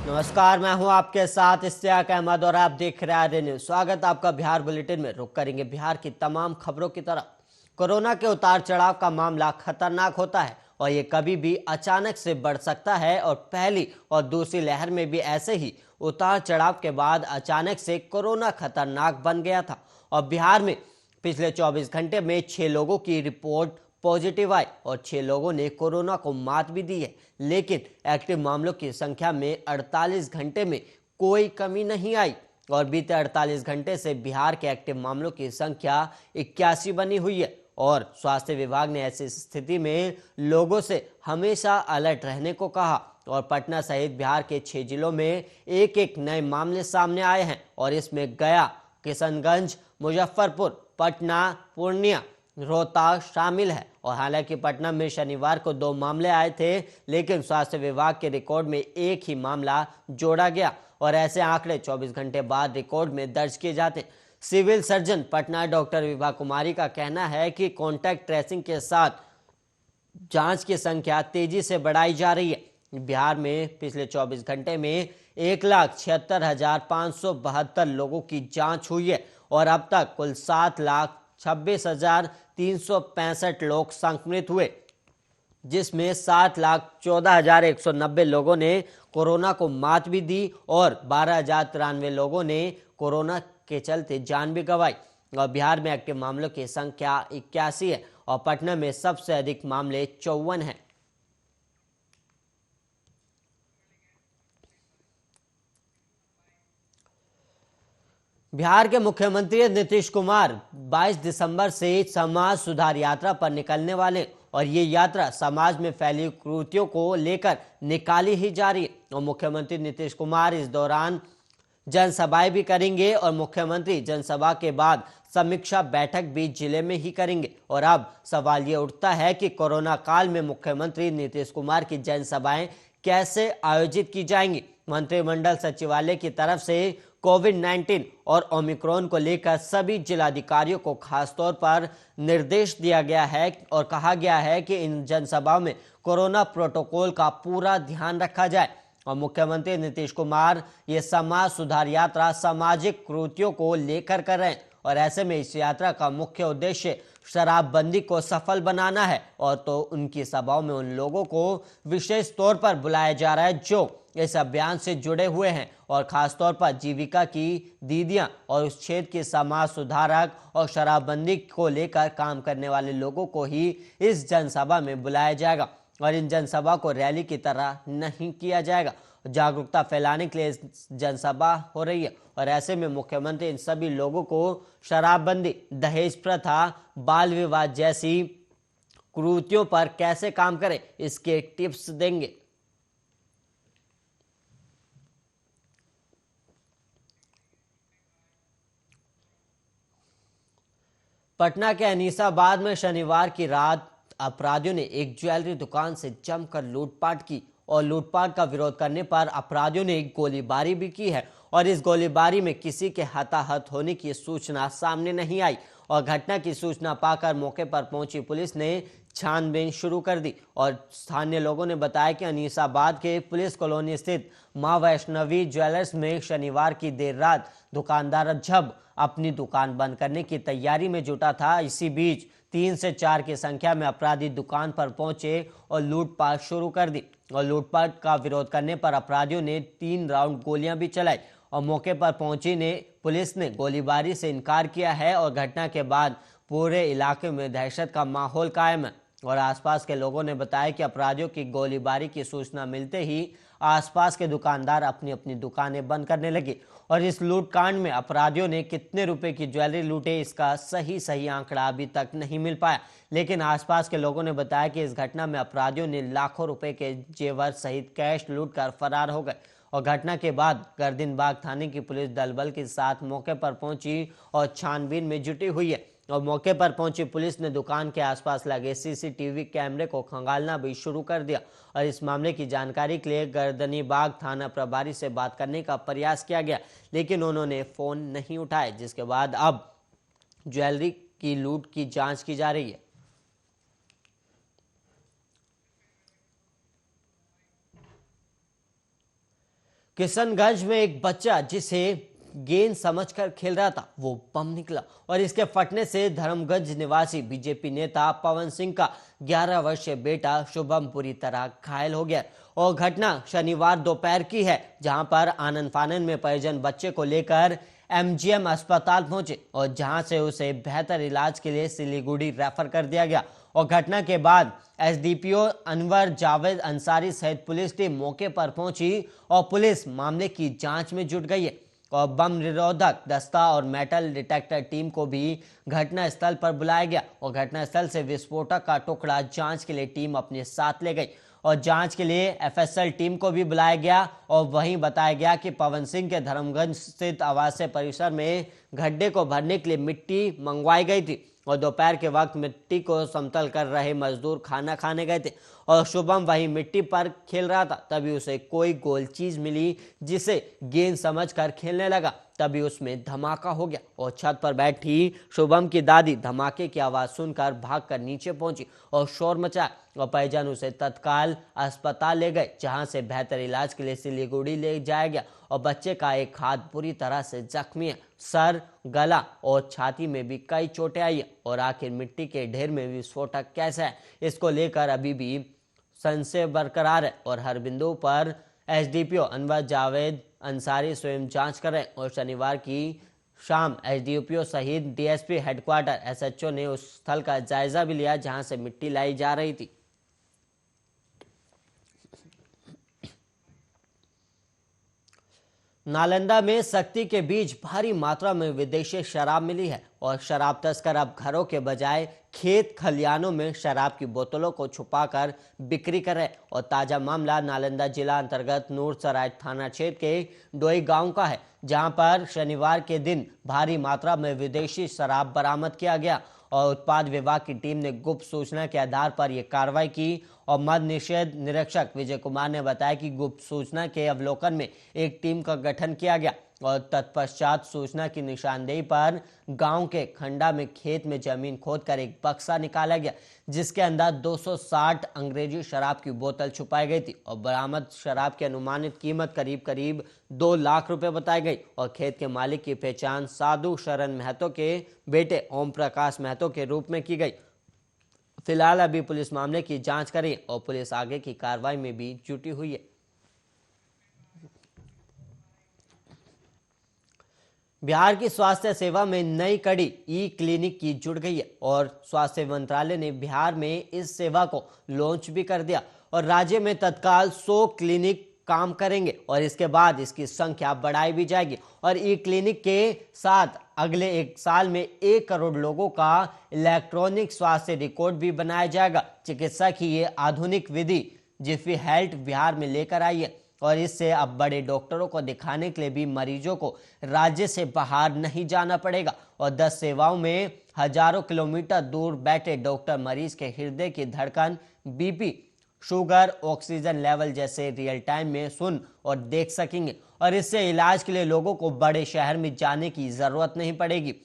नमस्कार, मैं हूं आपके साथ इश्तियाक अहमद और आप देख रहे हैं आर्य न्यूज। स्वागत है आपका बिहार बुलेटिन में। रुक करेंगे बिहार की तमाम खबरों की तरफ। कोरोना के उतार चढ़ाव का मामला खतरनाक होता है और ये कभी भी अचानक से बढ़ सकता है और पहली और दूसरी लहर में भी ऐसे ही उतार चढ़ाव के बाद अचानक से कोरोना खतरनाक बन गया था और बिहार में पिछले 24 घंटे में 6 लोगों की रिपोर्ट पॉजिटिव आई और 6 लोगों ने कोरोना को मात भी दी है। लेकिन एक्टिव मामलों की संख्या में 48 घंटे में कोई कमी नहीं आई और बीते 48 घंटे से बिहार के एक्टिव मामलों की संख्या 81 बनी हुई है। और स्वास्थ्य विभाग ने ऐसी स्थिति में लोगों से हमेशा अलर्ट रहने को कहा और पटना सहित बिहार के 6 जिलों में एक एक नए मामले सामने आए हैं और इसमें गया, किशनगंज, मुजफ्फरपुर, पटना, पूर्णिया, रोहतास शामिल है। और हालांकि पटना में शनिवार को 2 मामले आए थे, लेकिन स्वास्थ्य विभाग के रिकॉर्ड में एक ही मामला जोड़ा गया और ऐसे आंकड़े 24 घंटे बाद रिकॉर्ड में दर्ज किए जाते। Civil surgeon Patna doctor Vibha Kumari का कहना है कि कॉन्टैक्ट ट्रेसिंग के साथ जांच की संख्या तेजी से बढ़ाई जा रही है। बिहार में पिछले 24 घंटे में 1,76,572 लोगों की जांच हुई है और अब तक कुल 7,26,365 लोग संक्रमित हुए, जिसमें 7,14,190 लोगों ने कोरोना को मात भी दी और 12,093 लोगों ने कोरोना के चलते जान भी गंवाई। और बिहार में एक्टिव मामलों की संख्या 81 है और पटना में सबसे अधिक मामले 54 हैं। बिहार के मुख्यमंत्री नीतीश कुमार 22 दिसंबर से समाज सुधार यात्रा पर निकलने वाले और ये यात्रा समाज में फैली कुरीतियों को लेकर निकाली ही जा रही है। और मुख्यमंत्री नीतीश कुमार इस दौरान जनसभाएं भी करेंगे और मुख्यमंत्री जनसभा के बाद समीक्षा बैठक भी जिले में ही करेंगे। और अब सवाल ये उठता है कि कोरोना काल में मुख्यमंत्री नीतीश कुमार की जनसभाएं कैसे आयोजित की जाएंगी। मंत्रिमंडल सचिवालय की तरफ से कोविड-19 और ओमिक्रॉन को लेकर सभी जिलाधिकारियों को खासतौर पर निर्देश दिया गया है और कहा गया है कि इन जनसभाओं में कोरोना प्रोटोकॉल का पूरा ध्यान रखा जाए। और मुख्यमंत्री नीतीश कुमार ये समाज सुधार यात्रा सामाजिक कुरीतियों को लेकर कर रहे हैं और ऐसे में इस यात्रा का मुख्य उद्देश्य शराबबंदी को सफल बनाना है। और तो उनकी सभाओं में उन लोगों को विशेष तौर पर बुलाया जा रहा है जो इस अभियान से जुड़े हुए हैं और खासतौर पर जीविका की दीदियां और उस क्षेत्र के समाज सुधारक और शराबबंदी को लेकर काम करने वाले लोगों को ही इस जनसभा में बुलाया जाएगा और इन जनसभा को रैली की तरह नहीं किया जाएगा। जागरूकता फैलाने के लिए जनसभा हो रही है और ऐसे में मुख्यमंत्री इन सभी लोगों को शराबबंदी, दहेज प्रथा, बाल विवाह जैसी कुरीतियों पर कैसे काम करें इसके टिप्स देंगे। पटना के अनीसाबाद में शनिवार की रात अपराधियों ने एक ज्वेलरी दुकान से जमकर लूटपाट की और लूटपाट का विरोध करने पर अपराधियों ने गोलीबारी भी की है और इस गोलीबारी में किसी के हताहत होने की सूचना सामने नहीं आई। और घटना की सूचना पाकर मौके पर पहुंची पुलिस ने छानबीन शुरू कर दी और स्थानीय लोगों ने बताया कि अनीसाबाद के पुलिस कॉलोनी स्थित मां वैष्णवी ज्वेलर्स में शनिवार की देर रात दुकानदार जब अपनी दुकान बंद करने की तैयारी में जुटा था, इसी बीच 3 से 4 की संख्या में अपराधी दुकान पर पहुंचे और लूटपाट शुरू कर दी। और लूटपाट का विरोध करने पर अपराधियों ने 3 राउंड गोलियां भी चलाई और मौके पर पहुंची पुलिस ने गोलीबारी से इनकार किया है और घटना के बाद पूरे इलाके में दहशत का माहौल कायम है। और आसपास के लोगों ने बताया कि अपराधियों की गोलीबारी की सूचना मिलते ही आसपास के दुकानदार अपनी अपनी दुकानें बंद करने लगे। और इस लूटकांड में अपराधियों ने कितने रुपए की ज्वेलरी लूटे इसका सही आंकड़ा अभी तक नहीं मिल पाया, लेकिन आसपास के लोगों ने बताया कि इस घटना में अपराधियों ने लाखों रुपए के जेवर सहित कैश लूटकर फरार हो गए। और घटना के बाद गर्दनबाग थाने की पुलिस दल बल के साथ मौके पर पहुंची और छानबीन में जुटी हुई है। और मौके पर पहुंची पुलिस ने दुकान के आसपास लगे सीसीटीवी कैमरे को खंगालना भी शुरू कर दिया और इस मामले की जानकारी के लिए गर्दनीबाग थाना प्रभारी से बात करने का प्रयास किया गया, लेकिन उन्होंने फोन नहीं उठाया, जिसके बाद अब ज्वेलरी की लूट की जांच की जा रही है। किशनगंज में एक बच्चा जिसे गेंद समझकर खेल रहा था वो बम निकला और इसके फटने से धर्मगंज निवासी बीजेपी नेता पवन सिंह का 11 वर्षीय बेटा शुभम बुरी तरह घायल हो गया। और घटना शनिवार दोपहर की है, जहां पर आनन फानन में परिजन बच्चे को लेकर एमजीएम अस्पताल पहुंचे और जहां से उसे बेहतर इलाज के लिए सिलीगुड़ी रेफर कर दिया गया। और घटना के बाद एसडीपीओ अनवर जावेद अंसारी सहित पुलिस टीम मौके पर पहुंची और पुलिस मामले की जांच में जुट गई है। और बम निरोधक दस्ता और मेटल डिटेक्टर टीम को भी घटना स्थल पर बुलाया गया और घटनास्थल से विस्फोटक का टुकड़ा जांच के लिए टीम अपने साथ ले गई और जांच के लिए एफएसएल टीम को भी बुलाया गया। और वहीं बताया गया कि पवन सिंह के धर्मगंज स्थित आवासीय परिसर में गड्ढे को भरने के लिए मिट्टी मंगवाई गई थी और दोपहर के वक्त मिट्टी को समतल कर रहे मजदूर खाना खाने गए थे और शुभम वहीं मिट्टी पर खेल रहा था। तभी उसे कोई गोल चीज मिली जिसे गेंद समझकर खेलने लगा। तभी उसमें धमाका हो गया और छत पर बैठी शुभम की दादी धमाके की आवाज सुनकर भागकर नीचे पहुंची और शोर मचाया और परिजन उसे तत्काल अस्पताल ले गए, जहां से बेहतर इलाज के लिए सिलीगुड़ी ले जाया गया। और बच्चे का एक हाथ बुरी तरह से जख्मी है, सर, गला और छाती में भी कई चोटें आई है। और आखिर मिट्टी के ढेर में विस्फोटक कैसा है, इसको लेकर अभी भी संशय बरकरार है और हर बिंदु पर एसडीपीओ अनवर जावेद अंसारी स्वयं जांच कर रहे हैं। और शनिवार की शाम एसडीपीओ सहित डीएसपी हेडक्वार्टर एसएचओ ने उस स्थल का जायजा भी लिया जहां से मिट्टी लाई जा रही थी। नालंदा में सख्ती के बीच भारी मात्रा में विदेशी शराब मिली है और शराब तस्कर अब घरों के बजाय खेत खलियानों में शराब की बोतलों को छुपाकर बिक्री कर रहे। और ताजा मामला नालंदा जिला अंतर्गत नूरसराय थाना क्षेत्र के डोई गांव का है, जहां पर शनिवार के दिन भारी मात्रा में विदेशी शराब बरामद किया गया और उत्पाद विभाग की टीम ने गुप्त सूचना के आधार पर यह कार्रवाई की। और मद्य निषेध निरीक्षक विजय कुमार ने बताया कि गुप्त सूचना के अवलोकन में एक टीम का गठन किया गया और तत्पश्चात सूचना की निशानदेही पर गांव के खंडा में खेत में जमीन खोदकर एक बक्सा निकाला गया, जिसके अंदर 260 अंग्रेजी शराब की बोतल छुपाई गई थी। और बरामद शराब की अनुमानित कीमत करीब करीब 2 लाख रुपए बताई गई। और खेत के मालिक की पहचान साधु शरण महतो के बेटे ओम प्रकाश महतो के रूप में की गई। फिलहाल अभी पुलिस मामले की जांच कर रही है और पुलिस आगे की कार्रवाई में भी जुटी हुई है। बिहार की स्वास्थ्य सेवा में नई कड़ी ई क्लिनिक की जुड़ गई है और स्वास्थ्य मंत्रालय ने बिहार में इस सेवा को लॉन्च भी कर दिया और राज्य में तत्काल 100 क्लिनिक काम करेंगे और इसके बाद इसकी संख्या बढ़ाई भी जाएगी। और ई क्लिनिक के साथ अगले 1 साल में 1 करोड़ लोगों का इलेक्ट्रॉनिक स्वास्थ्य रिकॉर्ड भी बनाया जाएगा। चिकित्सा की ये आधुनिक विधि जिफी हेल्थ बिहार में लेकर आई है और इससे अब बड़े डॉक्टरों को दिखाने के लिए भी मरीजों को राज्य से बाहर नहीं जाना पड़ेगा। और 10 सेवाओं में हजारों किलोमीटर दूर बैठे डॉक्टर मरीज के हृदय की धड़कन, बीपी, शुगर, ऑक्सीजन लेवल जैसे रियल टाइम में सुन और देख सकेंगे और इससे इलाज के लिए लोगों को बड़े शहर में जाने की जरूरत नहीं पड़ेगी।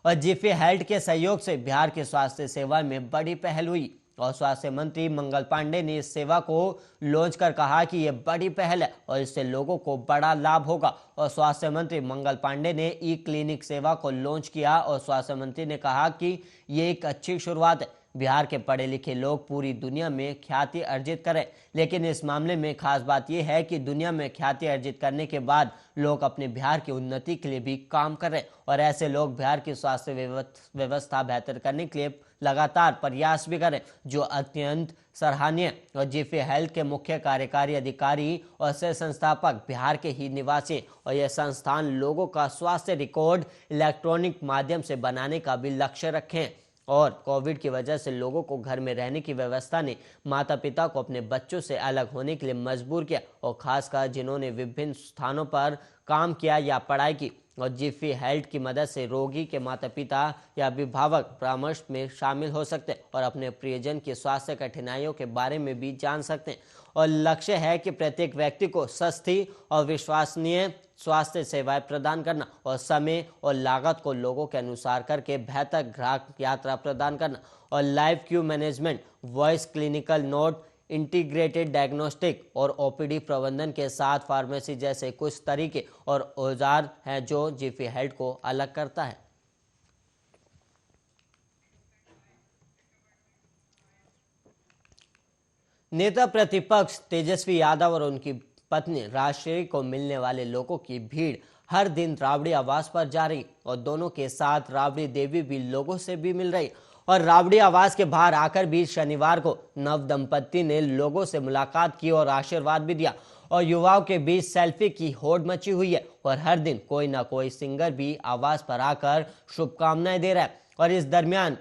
और जिफी हेल्थ के सहयोग से बिहार के स्वास्थ्य सेवा में बड़ी पहल हुई और स्वास्थ्य मंत्री मंगल पांडे ने इस सेवा को लॉन्च कर कहा कि यह बड़ी पहल है और इससे लोगों को बड़ा लाभ होगा। और स्वास्थ्य मंत्री मंगल पांडे ने ई क्लिनिक सेवा को लॉन्च किया और स्वास्थ्य मंत्री ने कहा कि यह एक अच्छी शुरुआत है। बिहार के पढ़े लिखे लोग पूरी दुनिया में ख्याति अर्जित करें, लेकिन इस मामले में खास बात यह है कि दुनिया में ख्याति अर्जित करने के बाद लोग अपने बिहार की उन्नति के लिए भी काम करें और ऐसे लोग बिहार की स्वास्थ्य व्यवस्था बेहतर करने के लिए लगातार प्रयास भी करें, जो अत्यंत सराहनीय। और जिफी हेल्थ के मुख्य कार्यकारी अधिकारी और सह संस्थापक बिहार के ही निवासी और यह संस्थान लोगों का स्वास्थ्य रिकॉर्ड इलेक्ट्रॉनिक माध्यम से बनाने का भी लक्ष्य रखें। और कोविड की वजह से लोगों को घर में रहने की व्यवस्था ने माता पिता को अपने बच्चों से अलग होने के लिए मजबूर किया और खासकर जिन्होंने विभिन्न स्थानों पर काम किया या पढ़ाई की। और जिफी हेल्थ की मदद से रोगी के माता पिता या अभिभावक परामर्श में शामिल हो सकते हैं और अपने प्रियजन की स्वास्थ्य कठिनाइयों के बारे में भी जान सकते हैं। और लक्ष्य है कि प्रत्येक व्यक्ति को सस्ती और विश्वसनीय स्वास्थ्य सेवाएं प्रदान करना और समय और लागत को लोगों के अनुसार करके बेहतर ग्राहक यात्रा प्रदान करना। और live Q management, voice clinical note, integrated diagnostic और ओपीडी प्रबंधन के साथ फार्मेसी जैसे कुछ तरीके और औजार हैं जो जिफी हेल्थ को अलग करता है। नेता प्रतिपक्ष तेजस्वी यादव और उनकी पत्नी राजश्री को मिलने वाले लोगों की भीड़ हर दिन राबड़ी आवास पर जा रही और दोनों के साथ राबड़ी देवी भी लोगों से भी मिल रही और राबड़ी आवास के बाहर आकर भी शनिवार को नव दंपत्ति ने लोगों से मुलाकात की और आशीर्वाद भी दिया और युवाओं के बीच सेल्फी की होड़ मची हुई है और हर दिन कोई ना कोई सिंगर भी आवास पर आकर शुभकामनाएं दे रहा है और इस दरमियान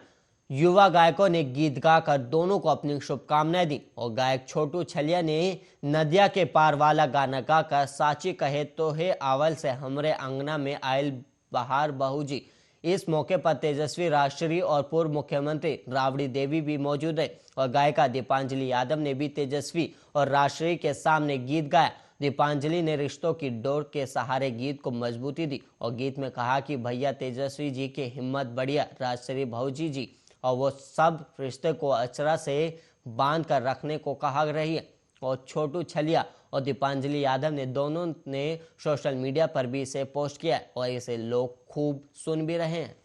युवा गायकों ने गीत गाकर दोनों को अपनी शुभकामनाएं दी और गायक छोटू छलिया ने नदिया के पार वाला गाना गाकर साची कहे तो हे आवल से हमरे अंगना में आयल बहार बहू जी। इस मौके पर तेजस्वी राजश्री और पूर्व मुख्यमंत्री राबड़ी देवी भी मौजूद रहे और गायिका दीपांजलि यादव ने भी तेजस्वी और राजश्री के सामने गीत गाया। दीपांजलि ने रिश्तों की डोर के सहारे गीत को मजबूती दी और गीत में कहा कि भैया तेजस्वी जी की हिम्मत बढ़िया राजश्री भौजी जी और वो सब रिश्ते को अचरा से बांध कर रखने को कहा रही है। और छोटू छलिया और दीपांजलि यादव ने दोनों ने सोशल मीडिया पर भी इसे पोस्ट किया और इसे लोग खूब सुन भी रहे हैं।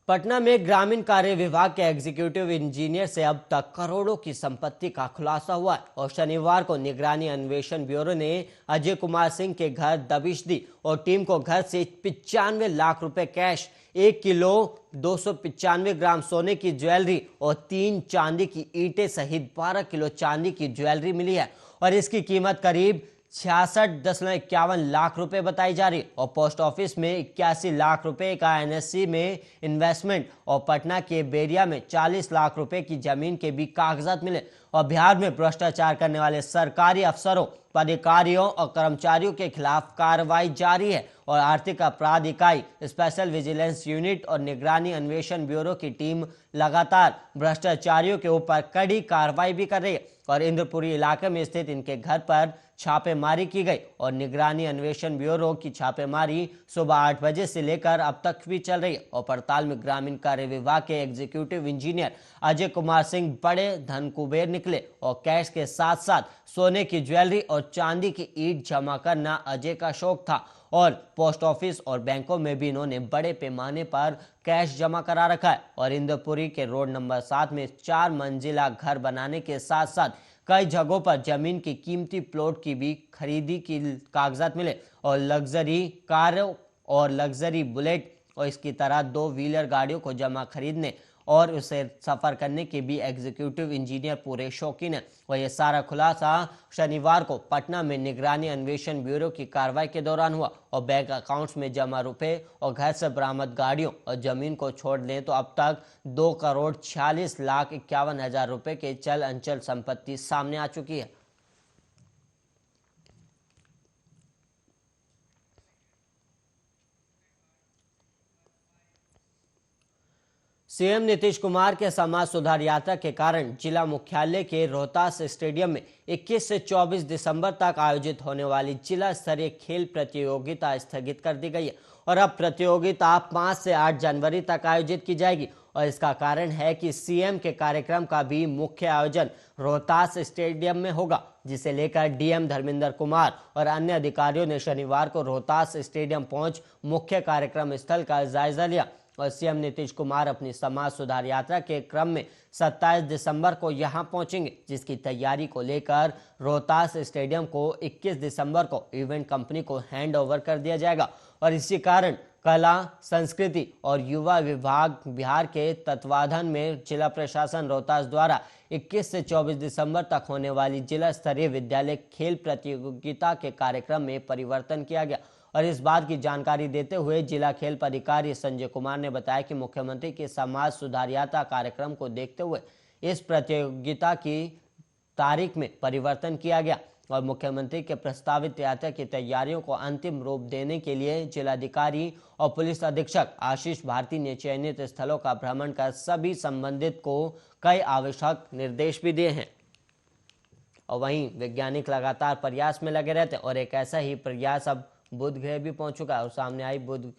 पटना में ग्रामीण कार्य विभाग के एग्जीक्यूटिव इंजीनियर से अब तक करोड़ों की संपत्ति का खुलासा हुआ है और शनिवार को निगरानी अन्वेषण ब्यूरो ने अजय कुमार सिंह के घर दबिश दी और टीम को घर से 95 लाख रुपए कैश, 1 किलो 295 ग्राम सोने की ज्वेलरी और 3 चांदी की ईंटें सहित 12 किलो चांदी की ज्वेलरी मिली है और इसकी कीमत करीब 66.51 लाख रुपए बताई जा रही और पोस्ट ऑफिस में 81 लाख रुपए का एनएससी में इन्वेस्टमेंट और पटना के बेरिया में 40 लाख रुपए की जमीन के भी कागजात मिले और बिहार में भ्रष्टाचार करने वाले सरकारी अफसरों, पदाधिकारियों और कर्मचारियों के खिलाफ कार्रवाई जारी है और आर्थिक अपराध इकाई, स्पेशल विजिलेंस यूनिट और निगरानी अन्वेषण ब्यूरो की टीम लगातार भ्रष्टाचारियों के ऊपर कड़ी कार्रवाई भी कर रही है और इंद्रपुरी इलाके में स्थित इनके घर पर छापेमारी की गई और निगरानी अन्वेषण ब्यूरो की छापेमारी सुबह 8 बजे से लेकर अब तक भी चल रही है और पड़ताल में ग्रामीण कार्य विभाग के एग्जीक्यूटिव इंजीनियर अजय कुमार सिंह बड़े धन कुबेर निकले और कैश के साथ साथ सोने की ज्वेलरी और चांदी की ईंट जमा करना अजय का शौक था और पोस्ट ऑफिस और बैंकों में भी इन्होंने बड़े पैमाने पर कैश जमा करा रखा है और इंद्रपुरी के रोड नंबर 7 में 4 मंजिला घर बनाने के साथ साथ कई जगहों पर जमीन की कीमती प्लॉट की भी खरीदी की कागजात मिले और लग्जरी कार और लग्जरी बुलेट और इसकी तरह 2 व्हीलर गाड़ियों को जमा खरीदने और उसे सफर करने के भी एग्जीक्यूटिव इंजीनियर पूरे शौकीन है और ये सारा खुलासा शनिवार को पटना में निगरानी अन्वेषण ब्यूरो की कार्रवाई के दौरान हुआ और बैंक अकाउंट्स में जमा रुपए और घर से बरामद गाड़ियों और जमीन को छोड़ दें तो अब तक 2,46,51,000 रुपए के चल अंचल संपत्ति सामने आ चुकी है। सीएम नीतीश कुमार के समाज सुधार यात्रा के कारण जिला मुख्यालय के रोहतास स्टेडियम में 21 से 24 दिसंबर तक आयोजित होने वाली जिला स्तरीय खेल प्रतियोगिता स्थगित कर दी गई है और अब प्रतियोगिता 5 से 8 जनवरी तक आयोजित की जाएगी और इसका कारण है कि सीएम के कार्यक्रम का भी मुख्य आयोजन रोहतास स्टेडियम में होगा, जिसे लेकर डीएम धर्मेंद्र कुमार और अन्य अधिकारियों ने शनिवार को रोहतास स्टेडियम पहुंच मुख्य कार्यक्रम स्थल का जायजा लिया और सीएम नीतीश कुमार अपनी समाज सुधार यात्रा के क्रम में 27 दिसंबर को यहां पहुंचेंगे, जिसकी तैयारी को लेकर रोहतास स्टेडियम को 21 दिसंबर को इवेंट कंपनी को हैंड ओवर कर दिया जाएगा और इसी कारण कला, संस्कृति और युवा विभाग बिहार के तत्वाधान में जिला प्रशासन रोहतास द्वारा 21 से 24 दिसंबर तक होने वाली जिला स्तरीय विद्यालय खेल प्रतियोगिता के कार्यक्रम में परिवर्तन किया गया और इस बात की जानकारी देते हुए जिला खेल पदाधिकारी संजय कुमार ने बताया कि मुख्यमंत्री के समाज सुधार यात्रा कार्यक्रम को देखते हुए इस प्रतियोगिता की तारीख में परिवर्तन किया गया और मुख्यमंत्री के प्रस्तावित यात्रा की तैयारियों को अंतिम रूप देने के लिए जिलाधिकारी और पुलिस अधीक्षक आशीष भारती ने चयनित स्थलों का भ्रमण कर सभी संबंधित को कई आवश्यक निर्देश भी दिए हैं। और वहीं वैज्ञानिक लगातार प्रयास में लगे रहते और एक ऐसा ही प्रयास अब बुध ग्रह भी पहुंच चुका है और सामने आई बुध